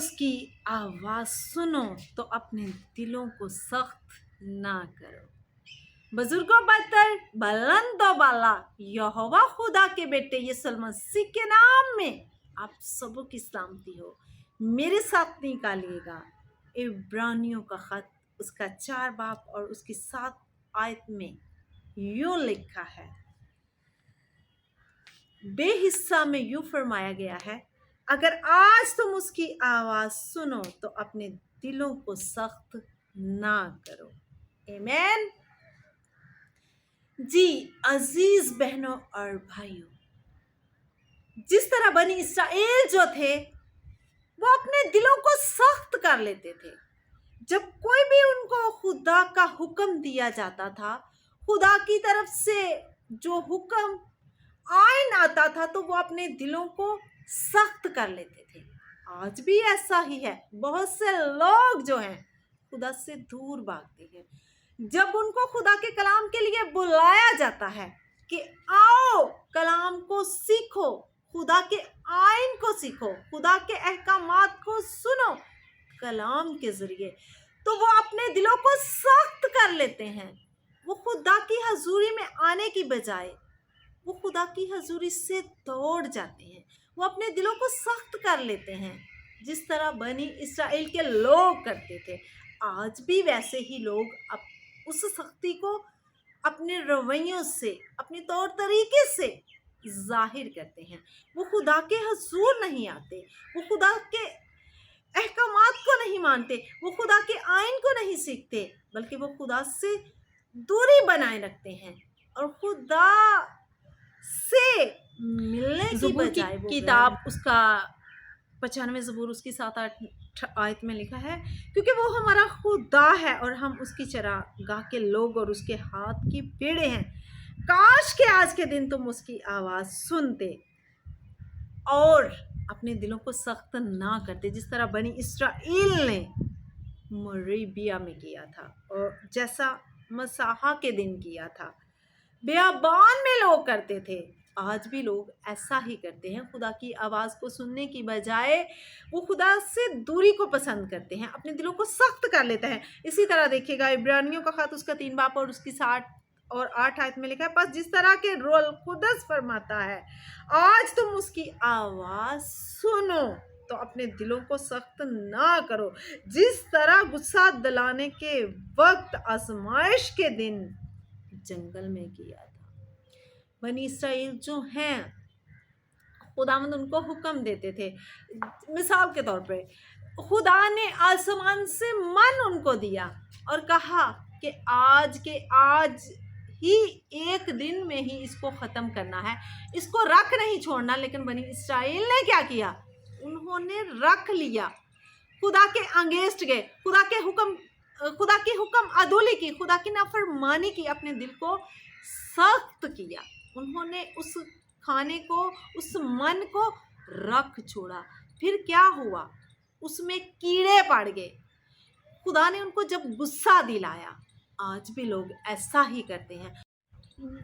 اس کی آواز سنو تو اپنے دلوں کو سخت نہ کرو۔ بزرگوں بدتر بلند و بالا یہوہ خدا کے بیٹے یسوع مسیح کے نام میں آپ سبوں کی سلامتی ہو۔ میرے ساتھ نکالیے گا عبرانیوں کا خط، اس کا 4 باب اور اس کی 7 آیت میں یوں لکھا ہے، بے حصہ میں یوں فرمایا گیا ہے، اگر آج تم اس کی آواز سنو تو اپنے دلوں کو سخت نہ کرو۔ آمین۔ جی عزیز بہنوں اور بھائیوں، جس طرح بنی اسرائیل جو تھے وہ اپنے دلوں کو سخت کر لیتے تھے، جب کوئی بھی ان کو خدا کا حکم دیا جاتا تھا، خدا کی طرف سے جو حکم آئین آتا تھا تو وہ اپنے دلوں کو سخت کر لیتے تھے۔ آج بھی ایسا ہی ہے، بہت سے لوگ جو ہیں خدا سے دور بھاگتے ہیں۔ جب ان کو خدا کے کلام کے لیے بلایا جاتا ہے کہ آؤ کلام کو سیکھو، خدا کے آئین کو سیکھو، خدا کے احکامات کو سنو کلام کے ذریعے، تو وہ اپنے دلوں کو سخت کر لیتے ہیں۔ وہ خدا کی حضوری میں آنے کی بجائے وہ خدا کی حضوری سے دوڑ جاتے ہیں، وہ اپنے دلوں کو سخت کر لیتے ہیں، جس طرح بنی اسرائیل کے لوگ کرتے تھے۔ آج بھی ویسے ہی لوگ اس سختی کو اپنے رویوں سے، اپنے طور طریقے سے ظاہر کرتے ہیں۔ وہ خدا کے حضور نہیں آتے، وہ خدا کے احکامات کو نہیں مانتے، وہ خدا کے آئین کو نہیں سیکھتے، بلکہ وہ خدا سے دوری بنائے رکھتے ہیں اور خدا سے ملنے کی زبور کی بجائے وہ کتاب اس کا 95 زبور اس کی 7-8 آیت میں لکھا ہے، کیونکہ وہ ہمارا خدا ہے اور ہم اس کی چراگاہ کے لوگ اور اس کے ہاتھ کی بھیڑیں ہیں۔ کاش کہ آج کے دن تم اس کی آواز سنتے اور اپنے دلوں کو سخت نہ کرتے، جس طرح بنی اسرائیل نے مریبیا میں کیا تھا اور جیسا مسیح کے دن کیا تھا، بیابان میں لوگ کرتے تھے۔ آج بھی لوگ ایسا ہی کرتے ہیں، خدا کی آواز کو سننے کی بجائے وہ خدا سے دوری کو پسند کرتے ہیں، اپنے دلوں کو سخت کر لیتے ہیں۔ اسی طرح دیکھیے گا عبرانیوں کا خط، اس کا 3 باب اور اس کی 7 اور 8 آیت میں لکھا ہے، پس جس طرح کے روح القدس فرماتا ہے آج تم اس کی آواز سنو تو اپنے دلوں کو سخت نہ کرو، جس طرح غصہ دلانے کے وقت آزمائش کے دن جنگل میں کیا تھا۔ بنی اسرائیل جو ہیں خداوند ان کو حکم دیتے تھے، مثال کے طور پہ خدا نے آسمان سے من ان کو دیا اور کہا کہ آج ہی ایک دن میں ہی اس کو ختم کرنا ہے، اس کو رکھ نہیں چھوڑنا، لیکن بنی اسرائیل نے کیا کیا؟ انہوں نے رکھ لیا، خدا کے انگیسٹ گئے، خدا کی حکم عدولی کی، خدا کی نافرمانی کی، اپنے دل کو سخت کیا۔ انہوں نے اس کھانے کو، اس من کو رکھ چھوڑا، پھر کیا ہوا؟ اس میں کیڑے پڑ گئے۔ خدا نے ان کو جب غصہ دلایا، آج بھی لوگ ایسا ہی کرتے ہیں۔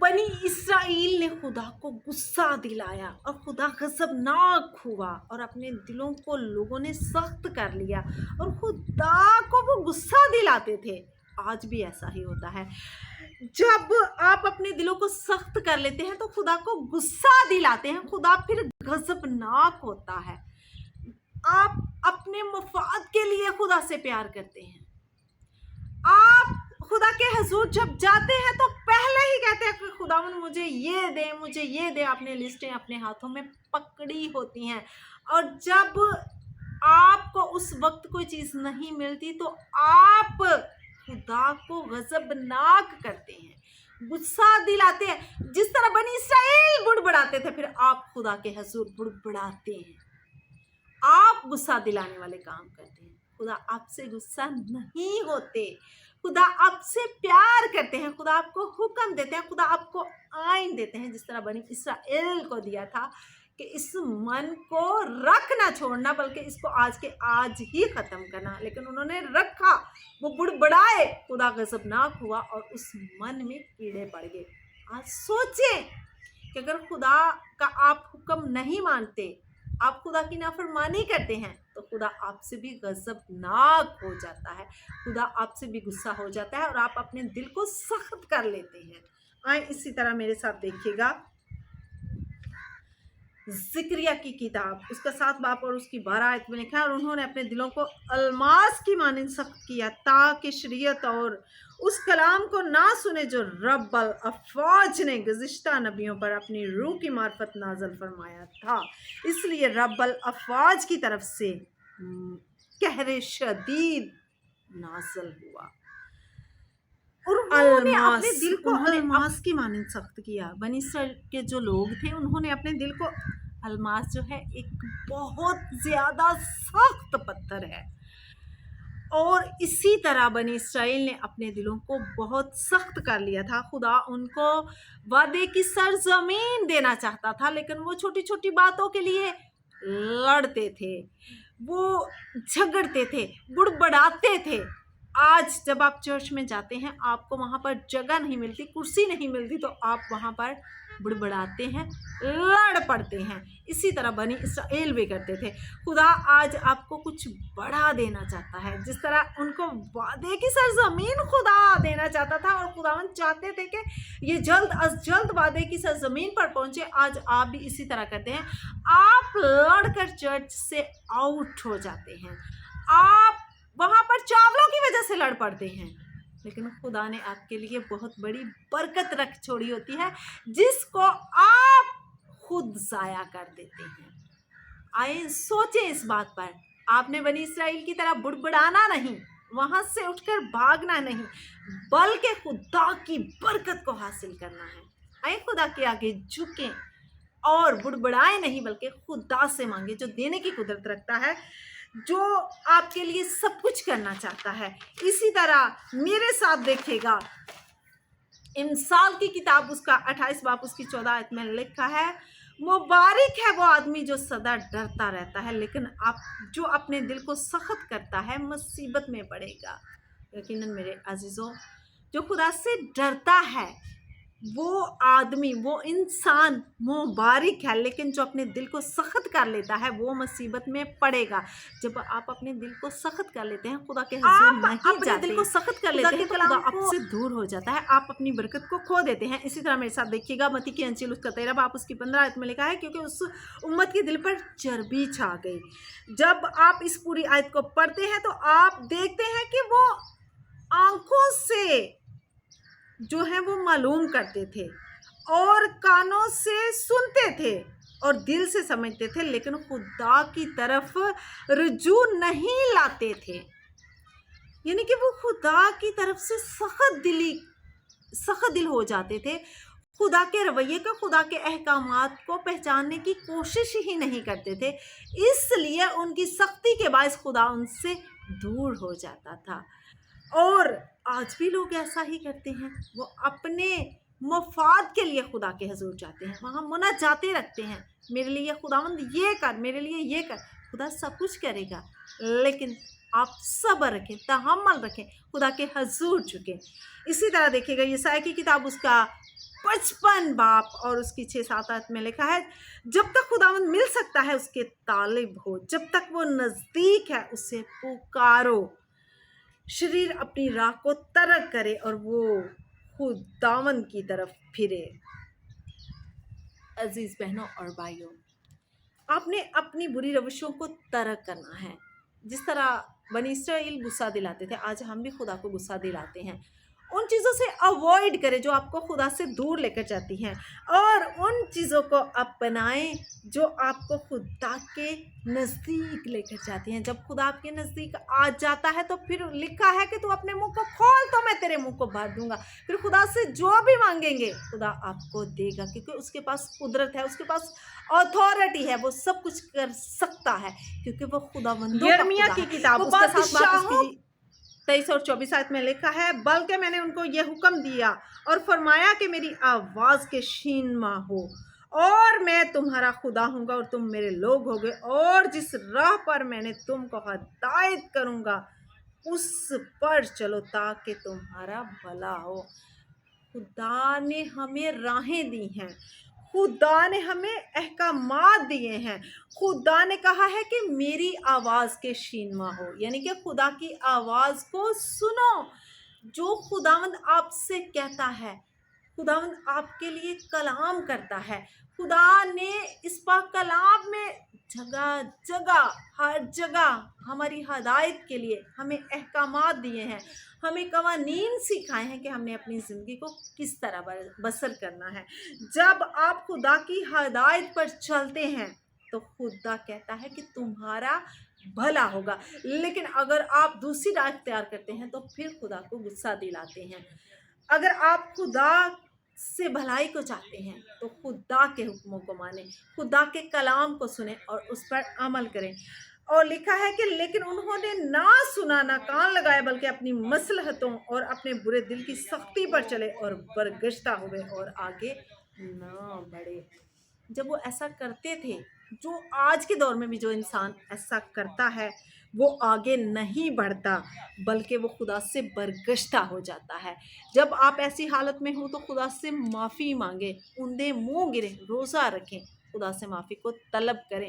بنی اسرائیل نے خدا کو غصہ دلایا اور خدا غضبناک ہوا اور اپنے دلوں کو لوگوں نے سخت کر لیا اور خدا کو وہ غصہ دلاتے تھے۔ آج بھی ایسا ہی ہوتا ہے، جب آپ اپنے دلوں کو سخت کر لیتے ہیں تو خدا کو غصہ دلاتے ہیں، خدا پھر غضبناک ہوتا ہے۔ آپ اپنے مفاد کے لیے خدا سے پیار کرتے ہیں، آپ خدا کے حضور جب جاتے ہیں تو پہلے ہی کہتے ہیں کہ خداوند مجھے یہ دے، اپنے لسٹیں اپنے ہاتھوں میں پکڑی ہوتی ہیں، اور جب آپ کو اس وقت کوئی چیز نہیں ملتی تو آپ خدا کو غضبناک کرتے ہیں، غصہ دلاتے ہیں، جس طرح بنی اسرائیل بڑبڑاتے تھے، پھر آپ خدا کے حضور بڑبڑاتے ہیں، آپ غصہ دلانے والے کام کرتے ہیں۔ خدا آپ سے غصہ نہیں ہوتے، خدا آپ سے پیار کرتے ہیں، خدا آپ کو حکم دیتے ہیں، خدا آپ کو آئین دیتے ہیں، جس طرح بنی اسرائیل کو دیا تھا کہ اس من کو رکھ نہ چھوڑنا، بلکہ اس کو آج کے آج ہی ختم کرنا، لیکن انہوں نے رکھا، وہ بڑبڑائے، خدا غضبناک ہوا اور اس من میں کیڑے پڑ گئے۔ آج سوچیں کہ اگر خدا کا آپ حکم نہیں مانتے آپ خدا کی نافرمانی کرتے ہیں تو خدا آپ سے بھی غضبناک ہو جاتا ہے، خدا آپ سے بھی غصہ ہو جاتا ہے اور آپ اپنے دل کو سخت کر لیتے ہیں۔ آئیں اسی طرح میرے ساتھ دیکھیے گا ذکریہ کی کتاب اس کا 7 باب اور اس کی 12 آیت میں لکھا ہے، اور انہوں نے اپنے دلوں کو الماس کی مانند سخت کیا تاکہ شریعت اور اس کلام کو نہ سنے جو رب الافواج نے گزشتہ نبیوں پر اپنی روح کی معرفت نازل فرمایا تھا۔ اس لیے رب الافواج کی طرف سے قہر شدید نازل ہوا اور انہوں نے اپنے دل کو الماس کی مانند سخت کیا۔ بنی اسرائیل کے جو لوگ تھے انہوں نے اپنے دل کو، الماس جو ہے ایک بہت زیادہ سخت پتھر ہے، اور اسی طرح بنی اسرائیل نے اپنے دلوں کو بہت سخت کر لیا تھا۔ خدا ان کو وعدے کی سرزمین دینا چاہتا تھا، لیکن وہ چھوٹی چھوٹی باتوں کے لیے لڑتے تھے، وہ جھگڑتے تھے، بڑبڑاتے تھے۔ آج جب آپ چرچ میں جاتے ہیں آپ کو وہاں پر جگہ نہیں ملتی، کرسی نہیں ملتی، تو آپ وہاں پر بڑبڑاتے ہیں، لڑ پڑتے ہیں۔ اسی طرح بنی اسرائیل بھی کرتے تھے۔ خدا آج آپ کو کچھ بڑا دینا چاہتا ہے، جس طرح ان کو وعدے کی سرزمین خدا دینا چاہتا تھا اور خداوند چاہتے تھے کہ یہ جلد از جلد وعدے کی سرزمین پر پہنچے۔ آج آپ بھی اسی طرح کرتے ہیں، آپ لڑ کر چرچ سے آؤٹ ہو جاتے ہیں، آپ وہاں پر چاولوں کی وجہ سے لڑ پڑتے ہیں، لیکن خدا نے آپ کے لیے بہت بڑی برکت رکھ چھوڑی ہوتی ہے جس کو آپ خود ضائع کر دیتے ہیں۔ آئیں سوچیں اس بات پر، آپ نے بنی اسرائیل کی طرح بڑبڑانا نہیں، وہاں سے اٹھ کر بھاگنا نہیں، بلکہ خدا کی برکت کو حاصل کرنا ہے۔ آئیں خدا کے آگے جھکیں اور بڑبڑائیں نہیں، بلکہ خدا سے مانگیں جو دینے کی قدرت رکھتا ہے، جو آپ کے لیے سب کچھ کرنا چاہتا ہے۔ اسی طرح میرے ساتھ دیکھیے گا امثال کی کتاب اس کا 28 باب اس کی 14 آیت میں لکھا ہے، مبارک ہے وہ آدمی جو سدا ڈرتا رہتا ہے، لیکن جو اپنے دل کو سخت کرتا ہے مصیبت میں پڑے گا۔ یقیناً میرے عزیزوں، جو خدا سے ڈرتا ہے وہ آدمی، وہ انسان مبارک ہے، لیکن جو اپنے دل کو سخت کر لیتا ہے وہ مصیبت میں پڑے گا۔ جب آپ اپنے دل کو سخت کر لیتے ہیں، خدا کے حضور نہیں جاتے، دل کو سخت کر لیتے ہیں تو خدا آپ سے دور ہو جاتا ہے، آپ اپنی برکت کو کھو دیتے ہیں۔ اسی طرح میرے ساتھ دیکھیے گا متی کی انجیل اس کا 13 باب اس کی 15 آیت میں لکھا ہے، کیونکہ اس امت کے دل پر چربی چھا گئی۔ جب آپ اس پوری آیت کو پڑھتے ہیں تو آپ دیکھتے ہیں کہ وہ آنکھوں سے جو ہے وہ معلوم کرتے تھے اور کانوں سے سنتے تھے اور دل سے سمجھتے تھے، لیکن خدا کی طرف رجوع نہیں لاتے تھے۔ یعنی کہ وہ خدا کی طرف سے سخت دل ہو جاتے تھے، خدا کے رویے کو، خدا کے احکامات کو پہچاننے کی کوشش ہی نہیں کرتے تھے، اس لیے ان کی سختی کے باعث خدا ان سے دور ہو جاتا تھا۔ اور آج بھی لوگ ایسا ہی کرتے ہیں، وہ اپنے مفاد کے لیے خدا کے حضور جاتے ہیں، وہاں مناجاتیں رکھتے ہیں، میرے لیے خداوند یہ کر، میرے لیے یہ کر۔ خدا سب کچھ کرے گا، لیکن آپ صبر رکھیں، تحمل رکھیں، خدا کے حضور جھکیں۔ اسی طرح دیکھیے گا یسایا کی کتاب اس کا 55 باب اور اس کی 6-7 آیت میں لکھا ہے، جب تک خداوند مل سکتا ہے اس کے طالب ہو، جب تک وہ نزدیک ہے اسے پکارو۔ شریر اپنی راہ کو ترک کرے اور وہ خداوند کی طرف پھرے۔ عزیز بہنوں اور بھائیوں، آپ نے اپنی بری روشوں کو ترک کرنا ہے۔ جس طرح بنی اسرائیل غصہ دلاتے تھے، آج ہم بھی خدا کو غصہ دلاتے ہیں۔ ان چیزوں سے اوائڈ کریں جو آپ کو خدا سے دور لے کر جاتی ہیں، اور ان چیزوں کو اپنائیں جو آپ کو خدا کے نزدیک لے کر جاتی ہیں۔ جب خدا آپ کے نزدیک آ جاتا ہے تو پھر لکھا ہے کہ تو اپنے منہ کو کھول تو میں تیرے منہ کو بھر دوں گا۔ پھر خدا سے جو بھی مانگیں گے خدا آپ کو دے گا، کیونکہ اس کے پاس قدرت ہے، اس کے پاس اتھارٹی ہے، وہ سب کچھ کر سکتا ہے، کیونکہ وہ خداوندوں کا خدا ہے۔ یرمیہ کی کتاب اس کا 7 باب اس کی 23 اور 24 آیت میں لکھا ہے، بلکہ میں نے ان کو یہ حکم دیا اور فرمایا کہ میری آواز کے شینما ہو، اور میں تمہارا خدا ہوں گا اور تم میرے لوگ ہوگے، اور جس راہ پر میں نے تم کو ہدایت کروں گا اس پر چلو تاکہ تمہارا بھلا ہو۔ خدا نے ہمیں راہیں دی ہیں، خدا نے ہمیں احکامات دیے ہیں. خدا نے کہا ہے کہ میری آواز کے شینوا ہو، یعنی کہ خدا کی آواز کو سنو. جو خداوند آپ سے کہتا ہے، خداوند آپ کے لیے کلام کرتا ہے. خدا نے اس پاک کلام میں جگہ جگہ، ہر جگہ ہماری ہدایت کے لیے ہمیں احکامات دیے ہیں، ہمیں قوانین سکھائے ہیں کہ ہم نے اپنی زندگی کو کس طرح بسر کرنا ہے. جب آپ خدا کی ہدایت پر چلتے ہیں تو خدا کہتا ہے کہ تمہارا بھلا ہوگا. لیکن اگر آپ دوسری راہ اختیار کرتے ہیں تو پھر خدا کو غصہ دلاتے ہیں. اگر آپ خدا سے بھلائی کو چاہتے ہیں تو خدا کے حکموں کو مانیں، خدا کے کلام کو سنیں اور اس پر عمل کریں. اور لکھا ہے کہ لیکن انہوں نے نہ سنا نہ کان لگائے، بلکہ اپنی مصلحتوں اور اپنے برے دل کی سختی پر چلے اور برگشتہ ہوئے اور آگے نہ بڑھے. جب وہ ایسا کرتے تھے، جو آج کے دور میں بھی جو انسان ایسا کرتا ہے وہ آگے نہیں بڑھتا بلکہ وہ خدا سے برگشتہ ہو جاتا ہے. جب آپ ایسی حالت میں ہوں تو خدا سے معافی مانگیں، اوندے منہ گریں، روزہ رکھیں، خدا سے معافی کو طلب کریں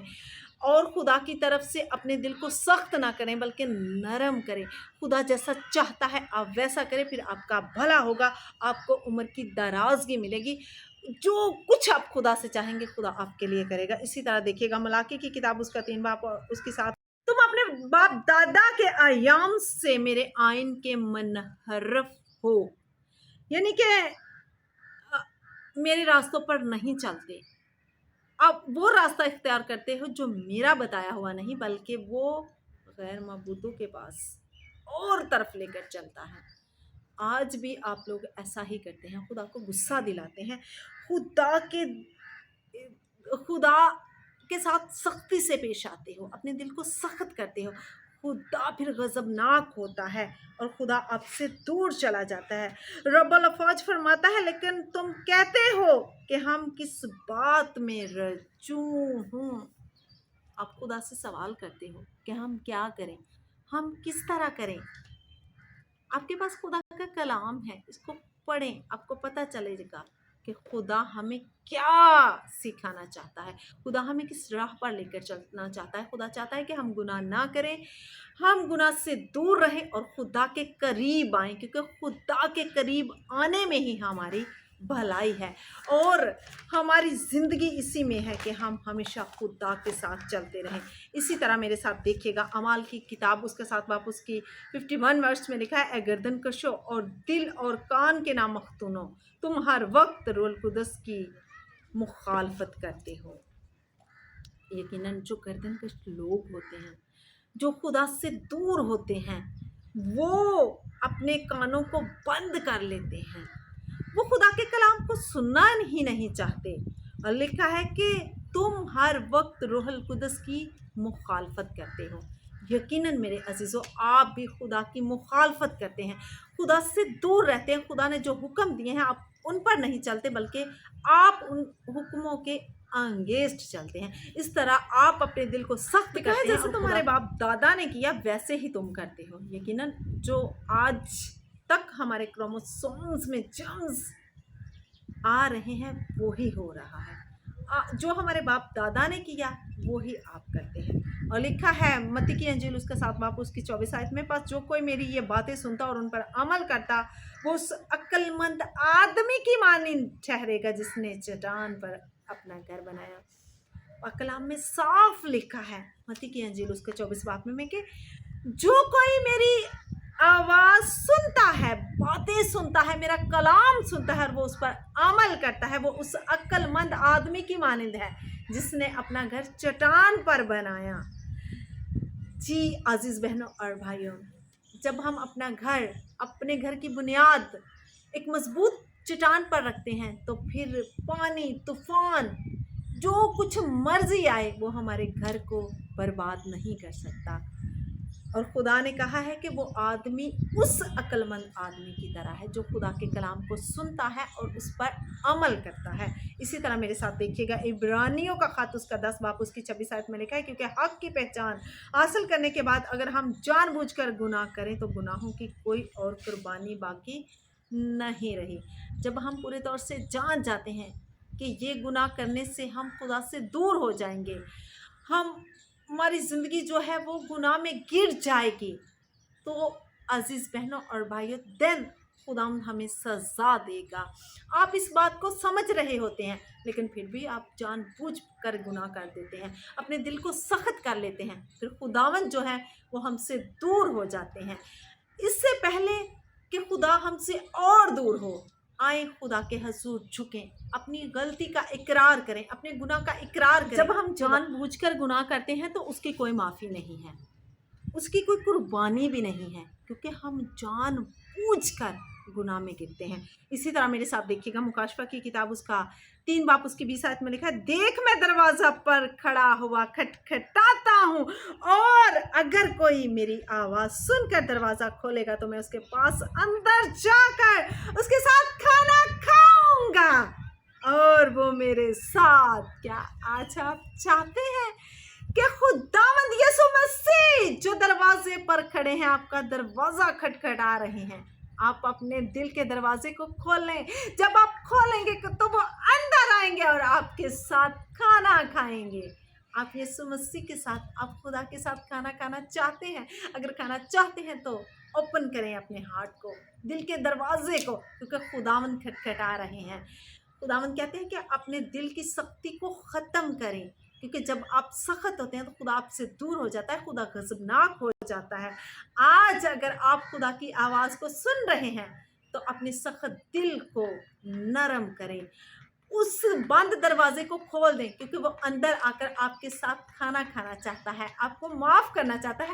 اور خدا کی طرف سے اپنے دل کو سخت نہ کریں بلکہ نرم کریں. خدا جیسا چاہتا ہے آپ ویسا کریں، پھر آپ کا بھلا ہوگا، آپ کو عمر کی درازگی ملے گی. جو کچھ آپ خدا سے چاہیں گے خدا آپ کے لیے کرے گا. اسی طرح دیکھیے گا ملاکی کی کتاب اس کا 3 باب اور اس کے ساتھ، تم اپنے باپ دادا کے ایام سے میرے آئین کے منحرف ہو، یعنی کہ میرے راستوں پر نہیں چلتے. اب وہ راستہ اختیار کرتے ہو جو میرا بتایا ہوا نہیں بلکہ وہ غیر معبودوں کے پاس اور طرف لے کر چلتا ہے. آج بھی آپ لوگ ایسا ہی کرتے ہیں، خدا کو غصہ دلاتے ہیں، خدا کے ساتھ سختی سے پیش آتے ہو، اپنے دل کو سخت کرتے ہو. خدا پھر غضبناک ہوتا ہے اور خدا آپ سے دور چلا جاتا ہے. رب الافواج فرماتا ہے لیکن تم کہتے ہو کہ ہم کس بات میں رجوع ہوں. آپ خدا سے سوال کرتے ہو کہ ہم کیا کریں، ہم کس طرح کریں. آپ کے پاس خدا کا کلام ہے، اس کو پڑھیں، آپ کو پتہ چلے گا کہ خدا ہمیں کیا سکھانا چاہتا ہے، خدا ہمیں کس راہ پر لے کر چلنا چاہتا ہے. خدا چاہتا ہے کہ ہم گناہ نہ کریں، ہم گناہ سے دور رہیں اور خدا کے قریب آئیں، کیونکہ خدا کے قریب آنے میں ہی ہماری بھلائی ہے اور ہماری زندگی اسی میں ہے کہ ہم ہمیشہ خدا کے ساتھ چلتے رہیں. اسی طرح میرے ساتھ دیکھیے گا اعمال کی کتاب اس کے ساتھ واپس کی 51 ورس میں لکھا ہے، اے گردن کشو اور دل اور کان کے نامختونو، تم ہر وقت روح القدس کی مخالفت کرتے ہو. یقیناً جو گردن کش لوگ ہوتے ہیں، جو خدا سے دور ہوتے ہیں، وہ اپنے کانوں کو بند کر لیتے ہیں، وہ خدا کے کلام کو سننا ہی نہیں چاہتے. اور لکھا ہے کہ تم ہر وقت روح القدس کی مخالفت کرتے ہو. یقیناً میرے عزیزو، آپ بھی خدا کی مخالفت کرتے ہیں، خدا سے دور رہتے ہیں. خدا نے جو حکم دیے ہیں آپ ان پر نہیں چلتے بلکہ آپ ان حکموں کے انگیسٹ چلتے ہیں. اس طرح آپ اپنے دل کو سخت کرتے ہیں، جیسے تمہارے باپ دادا نے کیا ویسے ہی تم کرتے ہو. یقیناً جو آج تک ہمارے کروموسومز میں جرمز آ رہے ہیں وہی ہو رہا ہے. جو ہمارے باپ دادا نے کیا وہی آپ کرتے ہیں. اور لکھا ہے متی کی انجیل اس کا 7 باب اس کی 24 آیت میں، پس جو کوئی میری یہ باتیں سنتا اور ان پر عمل کرتا وہ اس عقل مند آدمی کی مانند ٹھہرے گا جس نے چٹان پر اپنا گھر بنایا. اور کلام میں صاف لکھا ہے متی کی انجیل اس کے 24 باب میں کہ جو کوئی میری آواز سنتا ہے، باتیں سنتا ہے، میرا کلام سنتا ہے اور وہ اس پر عمل کرتا ہے، وہ اس عقل مند آدمی کی مانند ہے جس نے اپنا گھر چٹان پر بنایا. جی عزیز بہنوں اور بھائیوں، جب ہم اپنے گھر کی بنیاد ایک مضبوط چٹان پر رکھتے ہیں تو پھر پانی، طوفان، جو کچھ مرضی آئے وہ ہمارے گھر کو برباد نہیں کر سکتا. اور خدا نے کہا ہے کہ وہ آدمی اس عقل مند آدمی کی طرح ہے جو خدا کے کلام کو سنتا ہے اور اس پر عمل کرتا ہے. اسی طرح میرے ساتھ دیکھیے گا عبرانیوں کا خط اس کا 10 باب اس کی 26 آیت میں لکھا ہے، کیونکہ حق کی پہچان حاصل کرنے کے بعد اگر ہم جان بوجھ کر گناہ کریں تو گناہوں کی کوئی اور قربانی باقی نہیں رہی. جب ہم پورے طور سے جان جاتے ہیں کہ یہ گناہ کرنے سے ہم خدا سے دور ہو جائیں گے، ہماری زندگی جو ہے وہ گناہ میں گر جائے گی، تو عزیز بہنوں اور بھائیوں دین خداوند ہمیں سزا دے گا۔ آپ اس بات کو سمجھ رہے ہوتے ہیں لیکن پھر بھی آپ جان بوجھ کر گناہ کر دیتے ہیں، اپنے دل کو سخت کر لیتے ہیں، پھر خداوند جو ہے وہ ہم سے دور ہو جاتے ہیں۔ اس سے پہلے کہ خدا ہم سے اور دور ہو، آئیں خدا کے حضور جھکیں، اپنی غلطی کا اقرار کریں، اپنے گناہ کا اقرار کریں۔ جب ہم جان بوجھ کر گناہ کرتے ہیں تو اس کی کوئی معافی نہیں ہے، اس کی کوئی قربانی بھی نہیں ہے، کیونکہ ہم جان بوجھ کر گناہ میں گرتے ہیں۔ اسی طرح میرے ساتھ دیکھیے گا مکاشفہ کی کتاب اس کا 3 باب اس کی 20 آیت میں لکھا ہے، دیکھ میں دروازہ پر کھڑا ہوا کھٹکھٹاتا ہوں، اور اگر کوئی میری آواز سن کر دروازہ کھولے گا تو میں اس کے پاس اندر جا کر اس کے ساتھ کھانا کھاؤں گا اور وہ میرے ساتھ۔ کیا آج آپ چاہتے ہیں کہ خداوند یسوع مسیح جو دروازے پر کھڑے ہیں، آپ کا دروازہ کھٹکھٹا رہے ہیں، آپ اپنے دل کے دروازے کو کھولیں؟ جب آپ کھولیں گے تو وہ اندر آئیں گے اور آپ کے ساتھ کھانا کھائیں گے۔ آپ یسوع مسیح کے ساتھ، آپ خدا کے ساتھ کھانا کھانا چاہتے ہیں؟ اگر کھانا چاہتے ہیں تو اوپن کریں اپنے ہارٹ کو، دل کے دروازے کو، کیونکہ خداوند کھٹکھٹا رہے ہیں۔ خداوند کہتے ہیں کہ اپنے دل کی سختی کو ختم کریں، کیونکہ جب آپ سخت ہوتے ہیں تو خدا آپ سے دور ہو جاتا ہے، خدا غضبناک ہو جاتا ہے۔ آج اگر آپ خدا کی آواز کو سن رہے ہیں تو اپنے سخت دل کو نرم کریں، اس بند دروازے کو کھول دیں، کیونکہ وہ اندر آ کر آپ کے ساتھ کھانا کھانا چاہتا ہے، آپ کو معاف کرنا چاہتا ہے۔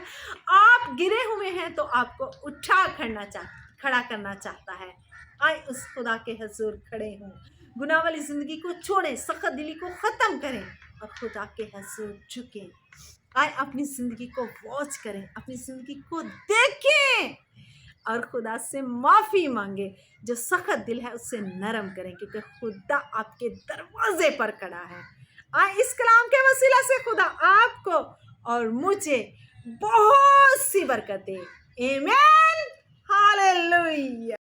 آپ گرے ہوئے ہیں تو آپ کو کھڑا کرنا چاہتا ہے۔ آئے اس خدا کے حضور کھڑے ہوں، گناہ والی زندگی کو چھوڑیں، سخت دلی کو ختم کریں اور خدا کے حضور جھکیں۔ آئے اپنی زندگی کو واچ کریں، اپنی زندگی کو دیکھیں اور خدا سے معافی مانگیں۔ جو سخت دل ہے اس سے نرم کریں، کیونکہ خدا آپ کے دروازے پر کھڑا ہے۔ آئے اس کلام کے وسیلہ سے خدا آپ کو اور مجھے بہت سی برکت دے۔ آمین، ہاللویہ۔